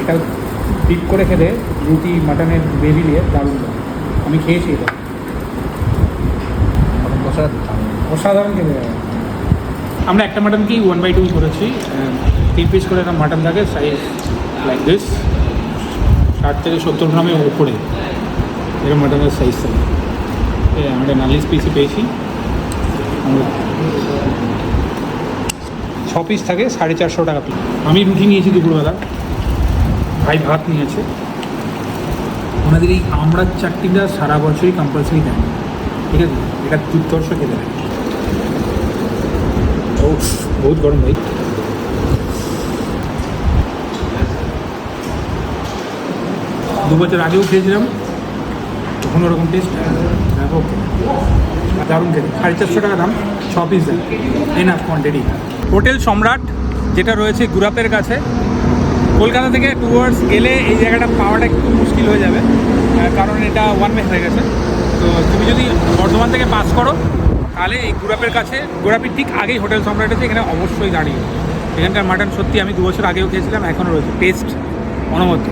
এটা ডিপ করে খেলে রুটি মাটনের গ্রেভি দিয়ে দারুণ লাগে। আমি খেয়েছি এটা, অসাধারণ খেতে হবে। আমরা একটা মাটনকেই 1/2 করেছি। 3 পিস করে একটা মাটন থাকে, সাইজ লাইক দিস, 60 থেকে 70 গ্রামের উপরে এরকম মাটনের সাইজ থাকে। আমরা নালিশ পিসই পেয়েছি, 6 পিস থাকে, 450 টাকা পিস। আমি রুটি নিয়েছি দুপুরবেলা, ভাই ভাত নিয়েছে। ওনাদের এই আমড়ার চাটনিটা সারা বছরই কম্পালসারি দেয়, ঠিক আছে? এটা দুর্ধর্ষ খেতে দেয়। ও বহুত গরম ভাই। দু বছর আগেও খেয়েছিলাম, তখন ওরকম টেস্ট। ওকে, দারুণ খেতে। 450 টাকা দাম, 6 পিস দেয়, এনাফ কোয়ান্টিটি। হোটেল সম্রাট, যেটা রয়েছে গুরাপের কাছে। কলকাতা থেকে টুয়ার্ডস গেলে এই জায়গাটা পাওয়াটা একটু মুশকিল হয়ে যাবে, কারণ এটা ওয়ান ওয়ে হয়ে গেছে। তো তুমি যদি বর্ধমান থেকে পাস করো তাহলে এই গুরাপের কাছে, গুরাপির ঠিক আগেই হোটেল সম্রাট আছে, এখানে অবশ্যই দাঁড়িয়ে। এখানকার মাটন সত্যি আমি 2 বছর আগেও খেয়েছিলাম, এখনও রয়েছে, টেস্ট অনবদ্য।